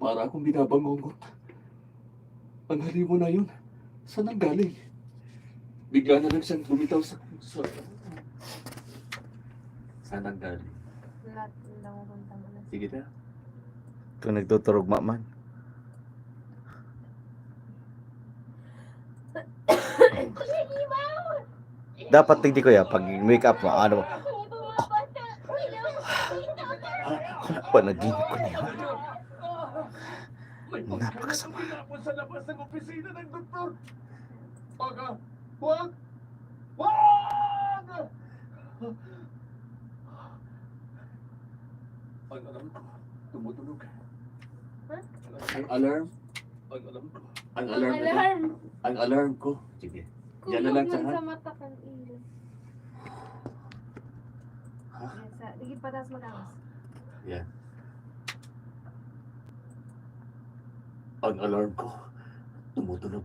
Para akong binabangungot. Ang halimaw na yun, saan ang galing? Bigla na lang siyang lumitaw sa... Saan ang galing? Lahat lang pupunta mo na. Sige na. Kung nagtuturugma man. Dapat hindi ko ya pag wake up mo, ano, panaginip ko na yun. Napakasama. Sa labas ng opisina ng doktor. Wag! Wag! Ang alam ko, tumutunog. Huh? Ang alarm. Ang alam ko. Ang alarm. Alarm! Ang alarm ko. Sige. Yan na lang Kulog siya, ha? sa mata kang ilo. Ha? Sige, patas mo lang. Yan. Ang alarm ko, tumutunog.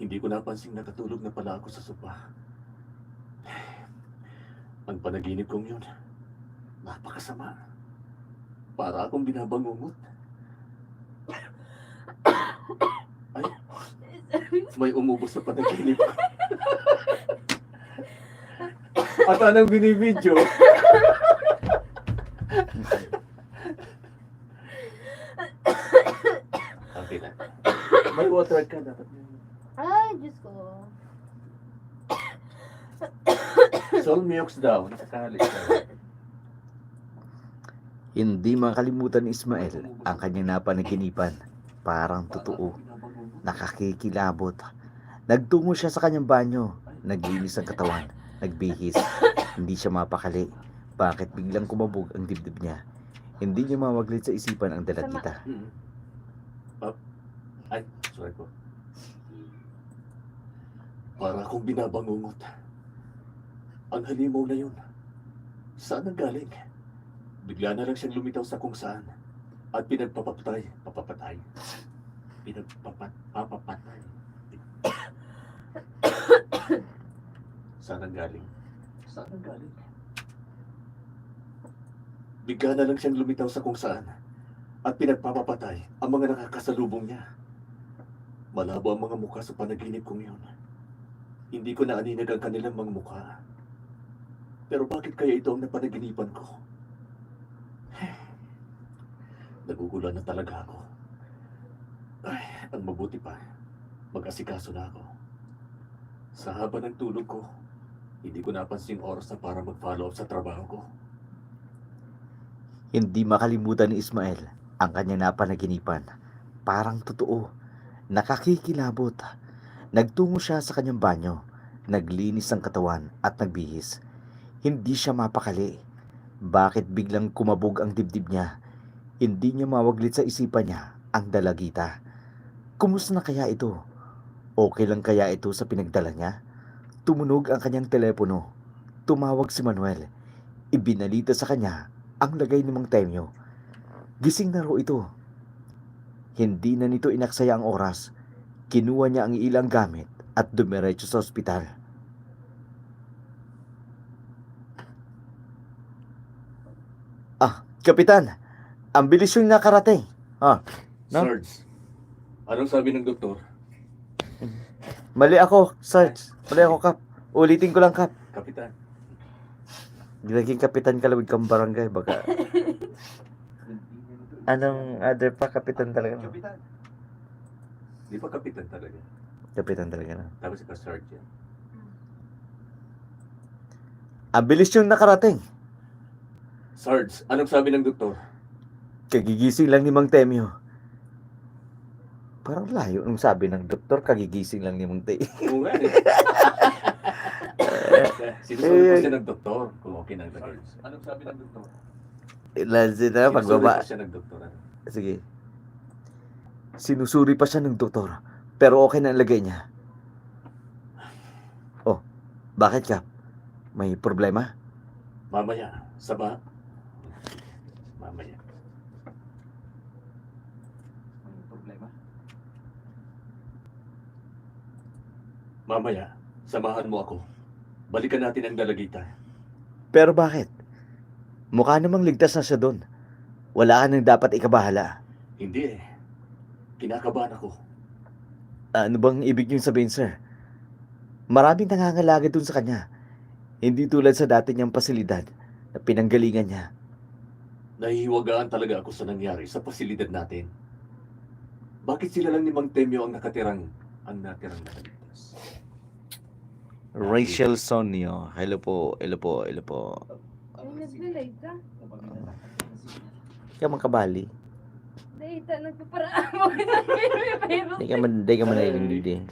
Hindi ko napansing nakatulog na pala ako sa sopa. Ang panaginip kong yun, napakasama. Para akong binabangungot. Ay, may umubos sa panaginip ko. At anong binibidyo? Okay na. May water ka dapat. Ay, Diyos ko. Solmiox daw. Nakakalit ka. Hindi makalimutan ni Ismael ang kanyang napanaginipan. Parang totoo. Nakakikilabot. Nagtungo siya sa kanyang banyo. Naglinis ang katawan. Nagbihis. Hindi siya mapakali. Bakit biglang kumabog ang dibdib niya? Hindi niya mawaglit sa isipan ang dalagita. Ay, sorry po. Para akong binabangungot. Ang halimaw na yun. Saan ang galing? Bigla na lang siyang lumitaw sa kung saan. At papapatay. Papapatay. Saan ang galing? Saan ang galing? Bigla na lang siyang lumitaw sa kung saan. At pinagpapapatay ang mga nakakasalubong niya. Malabo ang mga mukha sa panaginip kong yun. Hindi ko naaninag ang kanilang mga mukha. Pero bakit kaya ito ang napanaginipan ko? Nagugulan na talaga ako. Ay, ang mabuti pa, mag-asikaso na ako. Sa haba ng tulog ko, hindi ko napansin oras na para mag-follow up sa trabaho ko. Hindi makalimutan ni Ismael ang kanyang napanaginipan. Parang totoo. Nakakikilabot. Nagtungo siya sa kanyang banyo. Naglinis ang katawan at nagbihis. Hindi siya mapakali. Bakit biglang kumabog ang dibdib niya? Hindi niya mawaglit sa isipan niya ang dalagita. Kumusta na kaya ito? Okay lang kaya ito sa pinagdala niya? Tumunog ang kanyang telepono. Tumawag si Manuel. Ibinalita sa kanya ang lagay ni Mang Temyo. Gising na raw ito. Hindi na nito inaksaya ang oras. Kinuha niya ang ilang gamit at dumiretso sa ospital. Kapitan, ang bilis yung nakarating. No? Sarge, anong sabi ng doktor? Mali ako, Sarge. Mali ako, Kap. Ulitin ko lang, Kap. Kapitan. Naging kapitan ka lang kang barangay. Baka anong other pa, kapitan talaga? Kapitan. Di pa kapitan talaga. Kapitan talaga na. Tapos ikaw sergeant. Ang bilis yung nakarating. Sarge, anong sabi ng doktor? Kagigising lang ni Mang Temyo. Parang layo nung sabi ng doktor, kagigising lang ni Mang Temyo. Oo nga eh. Sinusunod ko siya ng doktor kung okay na talaga. Anong sabi ng doktor? Lansin na, pagbaba. Sinusunod ko siya ng doktor. Sige. Sinusuri pa siya ng doktor. Pero okay na ang lagay niya. Oh, bakit ka? May problema? Mamaya, Mamaya. May problema? Mamaya, samahan mo ako. Balikan natin ang dalagita. Pero bakit? Mukha namang ligtas na siya doon. Wala ka nang dapat ikabahala. Hindi eh. Kinakabahan ako. Ano bang ibig niyong sabihin, sir? Maraming nangangalaga dun sa kanya. Hindi tulad sa dati niyang pasilidad na pinanggalingan niya. Nahihiwagaan talaga ako sa nangyari sa pasilidad natin. Bakit sila lang ni Mang Temyo ang natirang nakaligtas? Rachel Sonio. Hello po, hello po, hello po. Ay, nag-live ka? Kaya makabali. Dahita, nagpaparaan mo. Hindi ka man naiintindihan.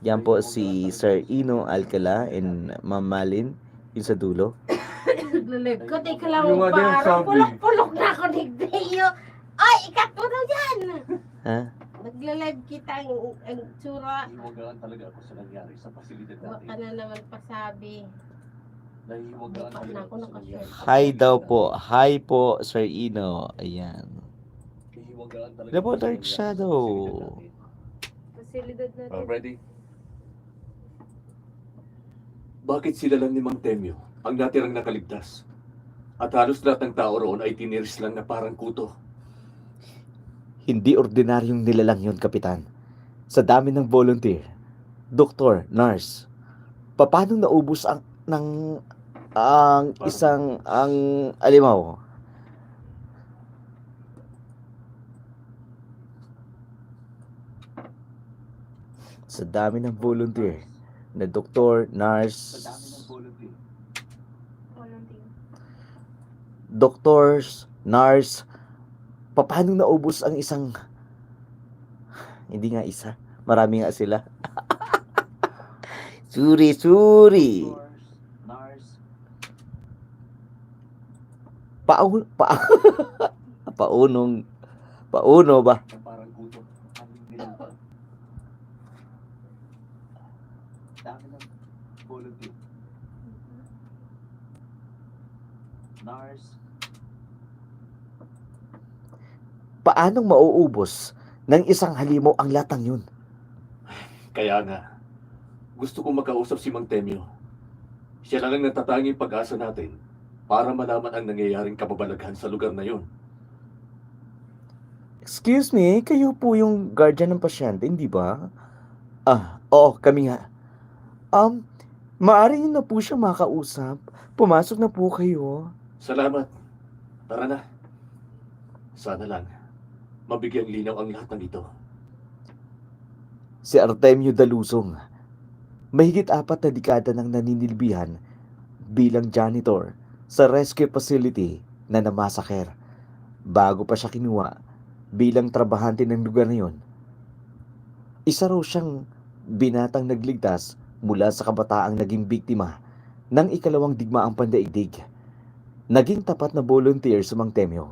Yan po si Sir Ino Alcala and Ma'am Malin, yung sa dulo. Nag-live ka? Teka lang, Yung nga din parang sabi. pulok-pulok na ako ni Deo. Ay, ikat mo daw yan! Ha? Nagla-live kita ang tsura. Nahihiwagaan talaga ako sa nangyari sa pasilidad natin. Baka na naman pasabi. Nahihiwagaan Baka talaga na ako ako sa nangyari. nakashare. Hi daw po. Hi po, Sir Ino. Ayan. Nahihiwagaan talaga Hello po, ako sa Dark nangyari sa Shadow. pasilidad natin. Pasilidad natin. Ready? Bakit sila lang ni Mang Temyo ang natirang nakaligtas? At halos lahat ng tao roon ay tiniris lang na parang kuto. Hindi ordinaryong nilalang yun, Kapitan. Sa dami ng volunteer, doktor, nurse, paano naubos ang isang alimaw? Sa dami ng volunteer na doktor, Sa nurse, dami ng volunteer. Walang ting. doctors, nurse, paano naubos ang isang, hindi nga isa, marami nga sila. Suri. Nurse. Pauno ba? Na parang kuto. Ang nilalang. Dami ng volunteer. Nurse. Paanong mauubos ng isang halimaw ang latang yun? Kaya nga, gusto kong makausap si Mang Temyo. Siya lang ang natatanging pag-asa natin para malaman ang nangyayaring kababalaghan sa lugar na yun. Excuse me, kayo po yung guardian ng pasyente, hindi ba? Oo, kami nga. Maaari niyo na po siya makausap. Pumasok na po kayo. Salamat. Tara na. Sana lang, mabigyang linaw ang lahat ng ito. Si Artemio Dalusong, mahigit 4 na dekada nang naninilbihan bilang janitor sa rescue facility na namasaker. Bago pa siya kinuha bilang trabahante ng lugar na yun, isa raw siyang binatang nagligtas mula sa kabataang naging biktima ng ikalawang digmaang pandaigdig. Naging tapat na volunteer sa Mang Temyo.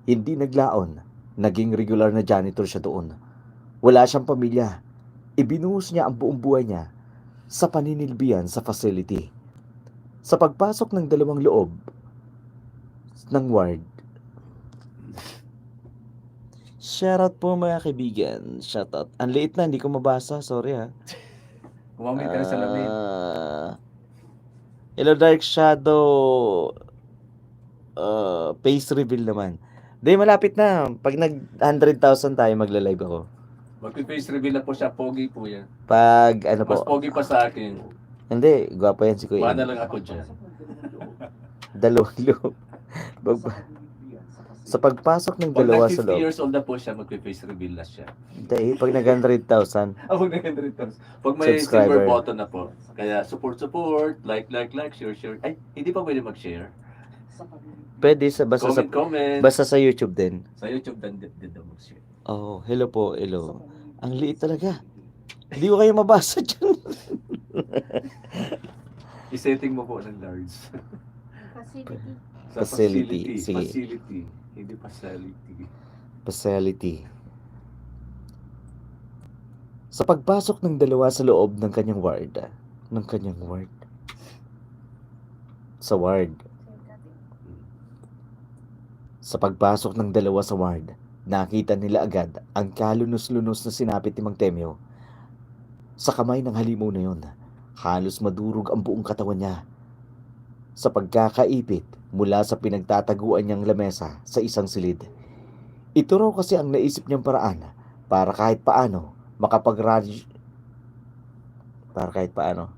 Hindi naglaon, naging regular na janitor siya doon. Wala siyang pamilya. Ibinuhos niya ang buong buhay niya sa paninilbihan sa facility. Sa pagpasok ng dalawang loob ng ward. Shoutout po mga kaibigan. Shoutout. Ang liit na, hindi ko mabasa. Sorry ha. Kumamit ka na sa lamin. Hello Dark Shadow. Face reveal naman. Di, malapit na. Pag nag 100,000 tayo, magla-live ako. Mag-face reveal na po siya. Pogi po yan. Pag ano Mas po. pogi pa sa akin. Hindi, gwapo yan si Kuya. Mana lang ako dyan. Dalawang loob. Sa pagpasok ng Pag dalawa nag sa 50 loob. years old na po siya, mag-face reveal na siya. Hindi, pag nag 100,000. Pag nag-100,000. Pag may Subscriber. silver button na po. Kaya support, like, share. Ay, hindi pa pwede mag-share. Pwede sa basta sa Comment. basta sa YouTube din. Sa YouTube din daw mag-share. Oh, hello po, hello. Ang liit talaga. Hindi ko kayo mabasa dyan. I-setting mo po ng large. Facility. Sa Facility, sige. Facility. Hindi facility. Facility. Sa pagpasok ng dalawa sa loob ng kanyang ward. Sa ward. Sa pagpasok ng dalawa sa ward, nakita nila agad ang kalunos-lunos na sinapit ni Mang Temyo. Sa kamay ng halimaw na yun, halos madurog ang buong katawan niya. Sa pagkakaipit mula sa pinagtataguan niyang lamesa sa isang silid, Ito raw kasi ang naisip niyang paraan para kahit paano makapag-radyo para kahit paano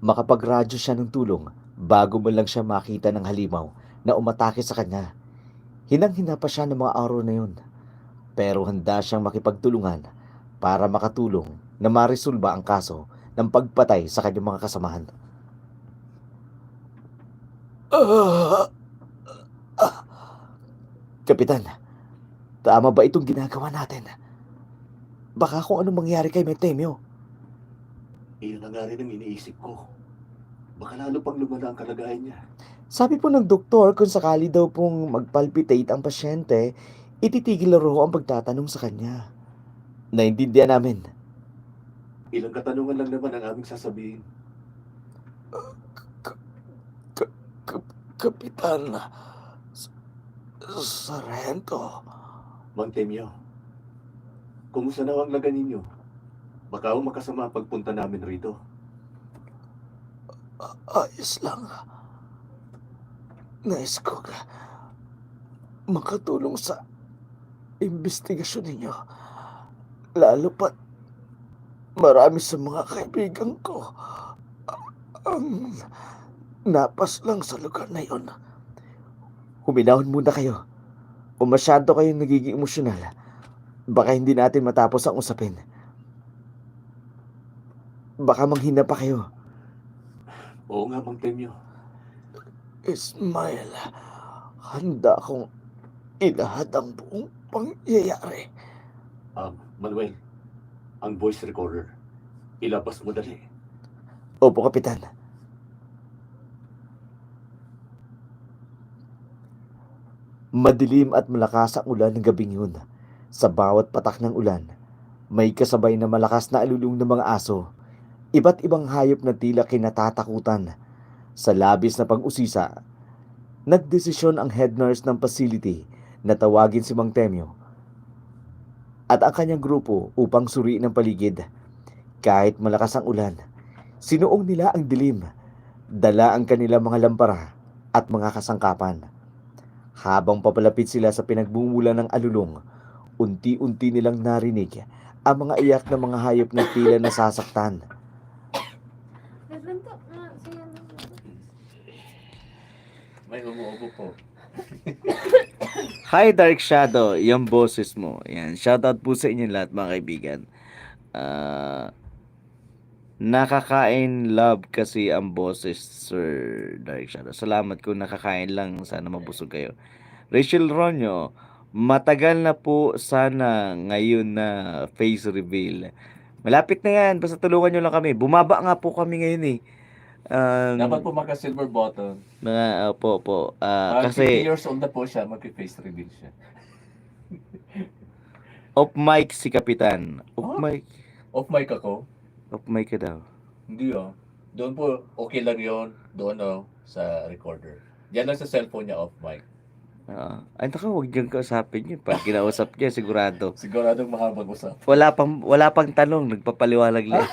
makapagradyo siya ng tulong bago mo lang siya makita ng halimaw na umatake sa kanya. Hinang-hina pa siya ng mga araw na yun, pero handa siyang makipagtulungan para makatulong na maresolba ang kaso ng pagpatay sa kanyang mga kasamahan. Kapitan, tama ba itong ginagawa natin? Baka kung anong mangyari kay Metemio. Iyon na nga rin ang iniisip ko. Baka lalo pang lumala ang kalagayan niya. Sabi po ng doktor kung sakali daw pong magpalpitate ang pasyente, ititigil na raw ang pagtatanong sa kanya. Naintindihan namin. Ilang katanungan lang naman ang aming sasabihin. Kapitan, Sargento. Mang Temyo, kumusta na ang laga ninyo? Baka ako makasama ang pagpunta namin rito. Ayos lang. Nais ko makatulong sa investigasyon ninyo. Lalo pat marami sa mga kaibigan ko ang napas lang sa lugar na yon. Huminahon muna kayo. Kung masyado kayong nagiging emosyonal, baka hindi natin matapos ang usapin. Baka manghina pa kayo. Oo nga, Mang Temyo. Ismael, handa akong ilahad ang buong pangyayari. Manuel, ang voice recorder. Ilabas mo dali. Opo, Kapitan. Madilim at malakas ang ulan ng gabing yun. Sa bawat patak ng ulan, may kasabay na malakas na alulong ng mga aso. Iba't ibang hayop na tila kinatatakutan. Sa labis na pag-usisa, nagdesisyon ang head nurse ng facility na tawagin si Mang Temyo at ang kanyang grupo upang suriin ang paligid. Kahit malakas ang ulan, sinuong nila ang dilim, dala ang kanilang mga lampara at mga kasangkapan. Habang papalapit sila sa pinagbumulan ng alulong, unti-unti nilang narinig ang mga iyak ng mga hayop na tila nasasaktan. Nagbento na siya. May umuubo po. Hi Dark Shadow, yung boses mo. Yan, shoutout po sa inyo lahat mga kaibigan. Nakakain love kasi ang boses, Sir Dark Shadow. Salamat kung nakakain lang, sana mabusog kayo. Rachel Ronyo, matagal na po sana ngayon na face reveal. Malapit na yan, basta tulungan nyo lang kami. Bumaba nga po kami ngayon eh. Dapat po maka-silver button. Po. Pag 50 Kasi years old na po siya, mag-face reveal siya. off mic si Kapitan. Off Huh? mic. Off mic ako? Off mic ka daw. Hindi Doon po, okay lang yon. Doon sa recorder. Diyan lang sa cellphone niya, off mic. Ay, naka, huwag niyang kausapin yun. Pag kinausap niya, sigurado. Siguradong mahabang usap. Wala pang tanong, nagpapaliwanag lang.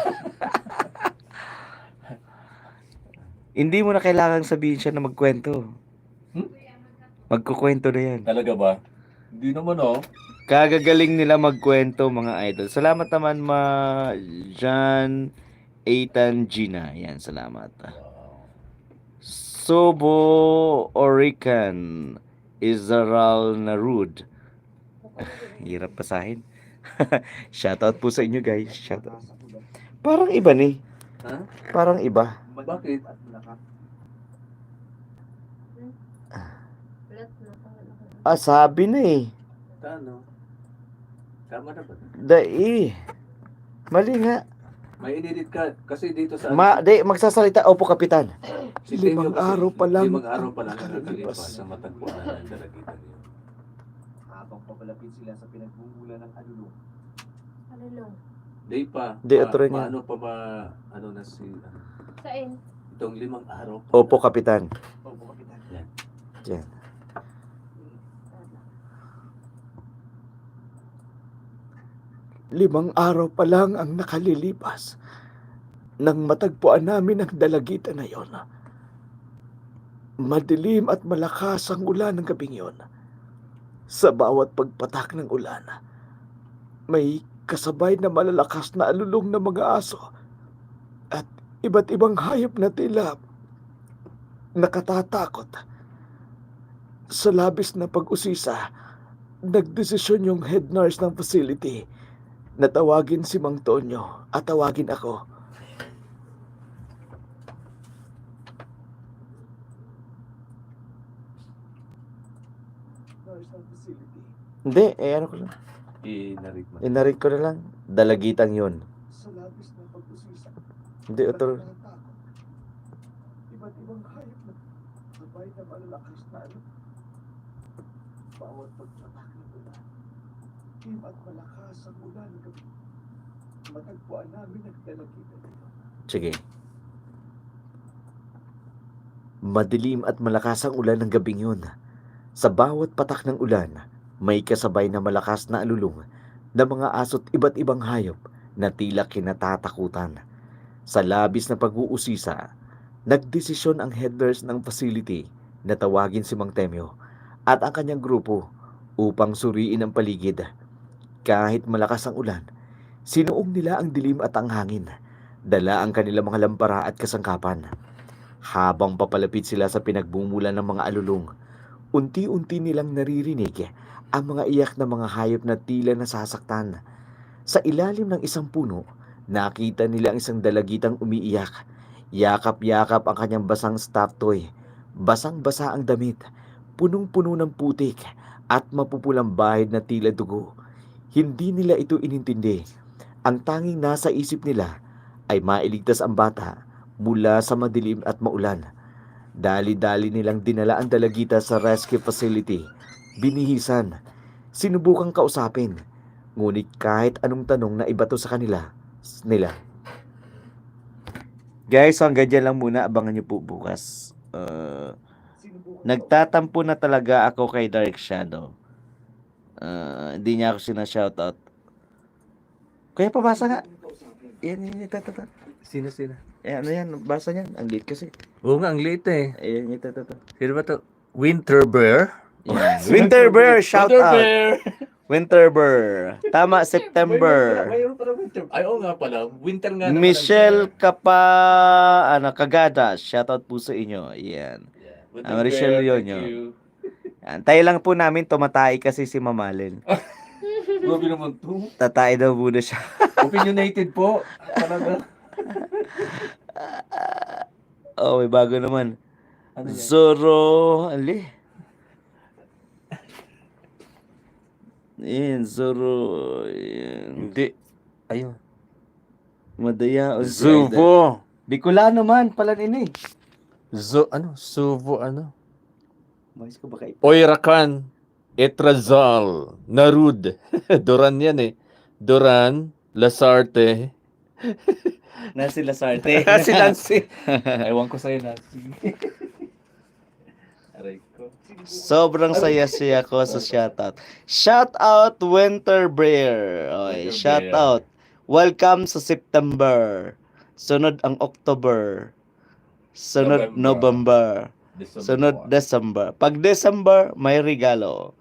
Hindi mo na kailangang sabihin siya na magkwento. Magkukwento na yan. Talaga ba? Hindi naman Kagagaling nila magkwento, mga idol. Salamat naman, John Ethan Gina. Yan, salamat. Sobo Orican Israel Narud. Hirap pasahin. Shoutout po sa inyo, guys. Shoutout. Parang iba ni. Ha? Parang iba. Bakit? Sabi na eh. Ano? Tama na ba? Mali nga. May edit ka. Kasi dito sa... Magsasalita. Opo, Kapitan. Si Temyo Limang kasi, araw pa lang. 5 araw pa lang nakakalipas sa matagpuan na ng dalagitan niyo. Habang papalapit sila sa pinagbumulan ng alulong. Alulong. Day pa. Day, ito rin yan. Paano pa ba... Ano na si... Saan? Itong 5 araw pa. Opo, Kapitan. Opo, Kapitan. Yan. Diyan. 5 araw pa lang ang nakalilipas nang matagpuan namin ang dalagita na yon. Madilim at malakas ang ulan ng gabing yon. Sa bawat pagpatak ng ulan, may kasabay na malalakas na alulong ng mga aso at iba't ibang hayop na tila nakatatakot. Sa labis na pag-usisa, nagdesisyon yung head nurse ng facility na tawagin si Mang Tonyo at tawagin ako. Hindi, ano ko lang. Inarit mo. Inarit ko na lang. Dalagitang yun. Sa labis na pag-usisa. Hindi, ito. Iba't ibang hayop na sabay na malalakas na ano. Bawat pagpatak ng ulan. Kim at malakas ang ulan ng gabi. Matagpuan namin ang dalagita nito. Sige. Madilim at malakas ang ulan ng gabing yun. Sa bawat patak ng ulan, may kasabay na malakas na alulong na mga aso't iba't ibang hayop na tila kinatatakutan. Sa labis na pag-uusisa, nagdesisyon ang head nurse ng facility na tawagin si Mang Temyo at ang kanyang grupo upang suriin ang paligid. Kahit malakas ang ulan, sinuong nila ang dilim at ang hangin. Dala ang kanilang mga lampara at kasangkapan. Habang papalapit sila sa pinagbumulan ng mga alulong, unti-unti nilang naririnig ang mga iyak ng mga hayop na tila nasasaktan. Sa ilalim ng isang puno, nakita nila ang isang dalagitang umiiyak. Yakap-yakap ang kanyang basang stuffed toy. Basang-basa ang damit, punong-puno ng putik at mapupulang bahid na tila dugo. Hindi nila ito inintindi. Ang tanging nasa isip nila ay mailigtas ang bata mula sa madilim at maulan. Dali-dali nilang dinala ang dalagita sa rescue facility. Binihisan, sinubukang kausapin, ngunit kahit anong tanong na ibato sa nila. Guys, hanggang dyan lang muna. Abangan nyo po bukas. Nagtatampo na talaga ako kay Dark Shadow. Hindi niya ako sinashoutout. Kaya pabasa nga. Yan. Sino? Ano yan? Basa niyan. Ang liit kasi. Oo nga, ang late eh. Ayan, ito. Sino ba to? Winter Bear? Yan. Winter Bear, shout Winter out. Bear! Winter Bear. Tama, September. Mayroon pala winter. Ay, oo nga pala. Winter nga naman. Michelle Kagada. Shout out po sa inyo. Yan. Winter Michelle Bear, yun, thank yun. you. Antay lang po namin tumatay kasi si Mamalin. Grabe naman to. Tatay daw muna siya. Opinionated po. Talaga. Oh, may bago naman. Ano yan? Zoro. Ali. Yan, Zoro. Yan. Hindi. Ayun. Madaya. Zubo. Bicolano man pala ini. Suvo, Mais ko ba kayo? Oirakan. Etrazal. Narud. Duran yan eh. Duran. Lasarte. Nasi Lasarte. Si Nancy. Ewan ko sa'yo, Nancy. Aray ko. Sobrang saya-saya ko sa shoutout. Shoutout Winter Bear. Oy, Winter shoutout. Welcome sa September. Sunod ang October. Sunod November. Sunod December. Pag December, may regalo.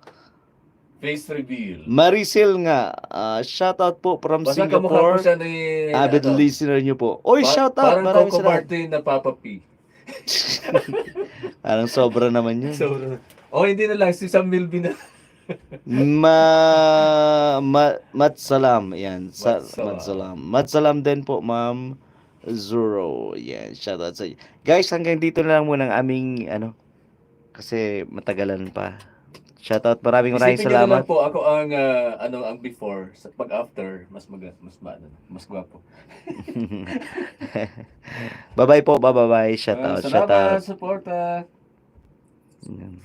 Face reveal. Maricel nga. Shoutout po from Basta kamukha po Singapore. siya ni... Avid listener niyo po. Oy, shoutout. Parang Maraming Coco salamat. Martin na Papa P. Parang sobra naman yun. Hindi na lang. Si Sam Milby na. Matsalam. Yan. Matsalam. Matsalam. Matsalam din po, Ma'am Zuro. Yan. Shoutout sa inyo. Guys, hanggang dito na lang muna ang aming, kasi matagalan pa. Shoutout. Maraming Isipin niyo na salamat. lang po, ako ang before, pag after, mas gwapo. Bye-bye po. Bye-bye. Shoutout. Salamat, Shoutout. suporta. Yan.